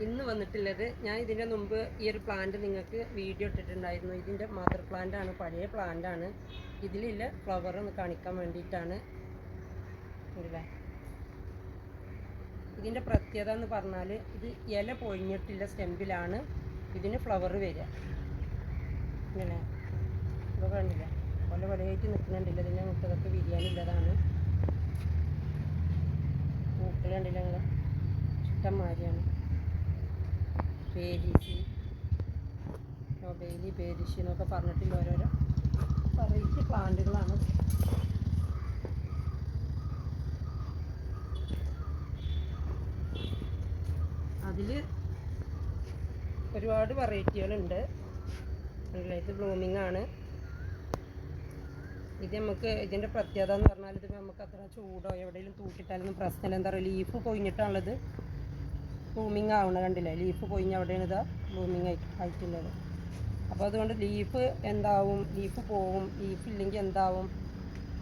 ഇന്ന് വന്നിട്ടുള്ളത് ഞാൻ ഇതിൻ്റെ മുമ്പ് ഈ ഒരു പ്ലാന്റ് നിങ്ങൾക്ക് വീഡിയോ ഇട്ടിട്ടുണ്ടായിരുന്നു. ഇതിൻ്റെ മദർ പ്ലാന്റ് ആണ്, പഴയ പ്ലാന്റ് ആണ്. ഇതിലില്ല ഫ്ലവർ ഒന്ന് കാണിക്കാൻ വേണ്ടിയിട്ടാണ്. ഇതിൻ്റെ പ്രത്യേകത എന്ന് പറഞ്ഞാൽ ഇത് ഇല പൊഴിഞ്ഞിട്ടില്ല സ്റ്റെമ്പിലാണ് ഇതിന് ഫ്ലവർ വരിക. ഇങ്ങനെ ഇതൊക്കെ കണ്ടില്ല, പല പലയായിട്ട് നിൽക്കുന്നുണ്ടില്ല. ഇതിൻ്റെ മുട്ടതൊക്കെ വിരിയാനുള്ളതാണ്. പൂക്കൾ കണ്ടില്ല, നിങ്ങൾ ഇഷ്ടംമാതിരിയാണ്. പേരിഷി, നൊബേലി, പേരിഷി എന്നൊക്കെ പറഞ്ഞിട്ടുള്ള ഓരോരോ വെറൈറ്റി പ്ലാന്റുകളാണ്. അതിൽ ഒരുപാട് വെറൈറ്റികളുണ്ട്. ഇത് ബ്ലൂമിങ് ആണ്. ഇത് നമുക്ക് ഇതിൻ്റെ പ്രത്യേകത എന്ന് പറഞ്ഞാൽ ഇത് നമുക്ക് അത്ര ചൂടോ എവിടെയെങ്കിലും തൂക്കിട്ടാലൊന്നും പ്രശ്നമില്ല. എന്താ പറയുക, ലീഫ് പൊഴിഞ്ഞിട്ടാണുള്ളത് ബ്ലൂമിങ് ആവണ കണ്ടില്ലേ. ലീഫ് പൊഴിഞ്ഞ അവിടെയാണ് ഇതാ ബ്ലൂമിങ് ആയിട്ടുള്ളത്. അപ്പോൾ അതുകൊണ്ട് ലീഫ് എന്താവും, ലീഫ് പോവും. ലീഫ് ഇല്ലെങ്കിൽ എന്താവും,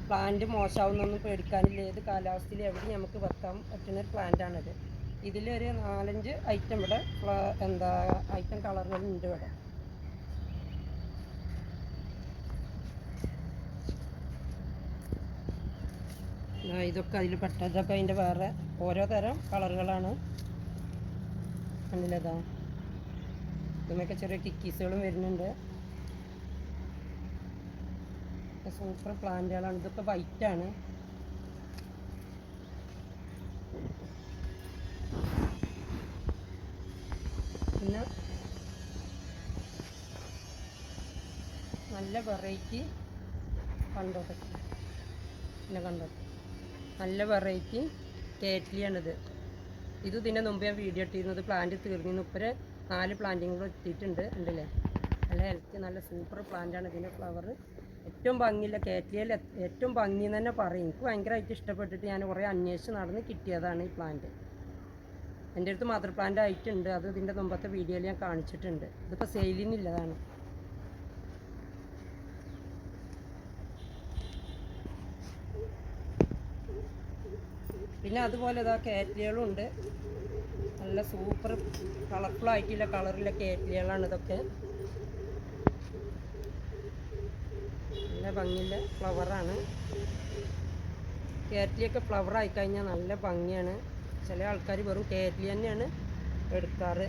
പ്ലാന്റ് മോശമാവുന്നൊന്നും പേടിക്കാനില്ല. ഏത് കാലാവസ്ഥയിൽ എവിടെ നമുക്ക് വെക്കാൻ പറ്റുന്നൊരു പ്ലാന്റാണിത്. ഇതിലൊരു 4-5 ഐറ്റം ഇവിടെ ഐറ്റം കളറുകളുണ്ട് ഇവിടെ. ഇതൊക്കെ അതിൽ പെട്ടതൊക്കെ അതിൻ്റെ വേറെ ഓരോ തരം കളറുകളാണ്. കണ്ടില്ലതാ, ഇതിനൊക്കെ ചെറിയ ടിക്കീസുകളും വരുന്നുണ്ട്. സൂപ്പർ പ്ലാന്റുകളാണ്. ഇതൊക്കെ വൈറ്റാണ്. പിന്നെ നല്ല വെറൈറ്റി കണ്ടോട്ടെ, പിന്നെ കണ്ടോട്ടെ, നല്ല വെറൈറ്റി കേറ്റ്ലിയാണിത്. ഇത് ഇതിൻ്റെ മുമ്പ് ഞാൻ വീഡിയോ ഇട്ടിരുന്നത് പ്ലാന്റ് തീർന്നിരുന്നു. ഇപ്പോൾ 4 പ്ലാന്റിങ്ങുകൾ എത്തിയിട്ടുണ്ട്. ഉണ്ടല്ലേ, നല്ല ഹെൽത്തി, നല്ല സൂപ്പർ പ്ലാന്റാണ്. ഇതിൻ്റെ ഫ്ലവർ ഏറ്റവും ഭംഗിയില്ല കേറ്റ്ലിയയിൽ ഏറ്റവും ഭംഗി എന്ന് തന്നെ പറയും. എനിക്ക് ഭയങ്കരമായിട്ട് ഇഷ്ടപ്പെട്ടിട്ട് ഞാൻ കുറേ അന്വേഷിച്ച് നടന്ന് കിട്ടിയതാണ് ഈ പ്ലാന്റ്. എൻ്റെ അടുത്ത് മദർ പ്ലാന്റ് ആയിട്ടുണ്ട്. അത് ഇതിൻ്റെ മുമ്പത്തെ വീഡിയോയിൽ ഞാൻ കാണിച്ചിട്ടുണ്ട്. ഇതിപ്പോൾ സെയിലിനില്ലതാണ്. പിന്നെ അതുപോലെ ഇതാ കേറ്റ്ലികളും ഉണ്ട്. നല്ല സൂപ്പർ കളർഫുൾ ആയിട്ടുള്ള കളറിലെ കേറ്റ്ലികളാണ് ഇതൊക്കെ. നല്ല ഭംഗിയുള്ള ഫ്ലവറാണ്. കേറ്റ്ലിയൊക്കെ ഫ്ലവർ ആയിക്കഴിഞ്ഞാൽ നല്ല ഭംഗിയാണ്. ചില ആൾക്കാർ വെറും കേറ്റ്ലി തന്നെയാണ് എടുക്കാറ്.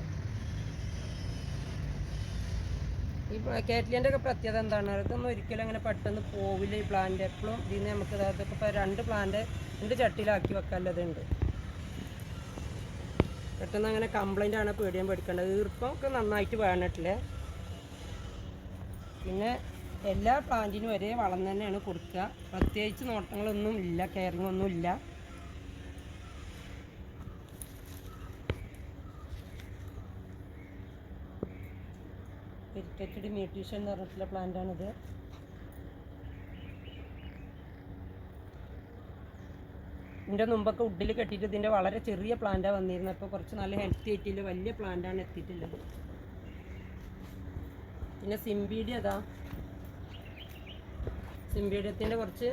ഈ കേറ്റ്ലിൻ്റെ ഒക്കെ പ്രത്യേകത എന്താണ്, ഇതൊന്നും ഒരിക്കലും അങ്ങനെ പെട്ടെന്ന് പോവില്ല ഈ പ്ലാന്റ്. എപ്പോഴും ഇതിന് നമുക്ക് ഇതൊക്കെ ഇപ്പോൾ 2 പ്ലാന്റ് 2 ചട്ടിയിലാക്കി വെക്കാനുള്ളതുണ്ട്. പെട്ടെന്ന് അങ്ങനെ കംപ്ലൈൻ്റ് ആണ് പേടിയാൻ പേടിക്കേണ്ടത്. ഈർപ്പമൊക്കെ നന്നായിട്ട് വേണിട്ടില്ലേ. പിന്നെ എല്ലാ പ്ലാന്റിനും ഒരേ വളം തന്നെയാണ് കൊടുക്കുക. പ്രത്യേകിച്ച് നോട്ടങ്ങളൊന്നും ഇല്ല, കെയറിങ് ഒന്നും ഇല്ല. പെരിക്കറ്റഡ് മ്യൂട്ടേഷൻ എന്ന് പറഞ്ഞിട്ടുള്ള പ്ലാന്റാണിത്. ഇതിൻ്റെ മുമ്പൊക്കെ വുഡിൽ കെട്ടിയിട്ട് ഇതിൻ്റെ വളരെ ചെറിയ പ്ലാന്റാണ് വന്നിരുന്നത്. അപ്പോൾ കുറച്ച് നല്ല ഹെൽത്തി ആയിട്ടുള്ള വലിയ പ്ലാന്റാണ് എത്തിയിട്ടുള്ളത്. പിന്നെ സിംബീഡിയ അതാ, സിംബീഡിയത്തിൻ്റെ കുറച്ച്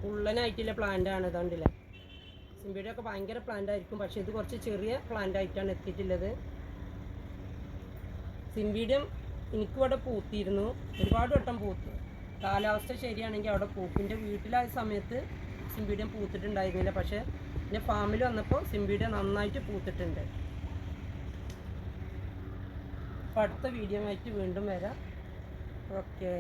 ഉള്ളനായിട്ടുള്ള പ്ലാന്റാണ് ഇതുകൊണ്ടില്ലേ. സിംബീഡിയൊക്കെ ഭയങ്കര പ്ലാന്റ് ആയിരിക്കും, പക്ഷേ ഇത് കുറച്ച് ചെറിയ പ്ലാന്റ് ആയിട്ടാണ് എത്തിയിട്ടുള്ളത്. സിംബീഡിയം എനിക്കിവിടെ പൂത്തിരുന്നു, ഒരുപാട് വട്ടം പൂത്തു. കാലാവസ്ഥ ശരിയാണെങ്കിൽ അവിടെ പൂക്കും. എൻ്റെ വീട്ടിലായ സമയത്ത് സിംബീഡിയം പൂത്തിട്ടുണ്ടായിരുന്നില്ല, പക്ഷേ എൻ്റെ ഫാമിൽ വന്നപ്പോൾ സിംബീഡിയം നന്നായിട്ട് പൂത്തിട്ടുണ്ട്. അപ്പോൾ അടുത്ത വീഡിയോ ആയിട്ട് വീണ്ടും വരാം. ഓക്കേ.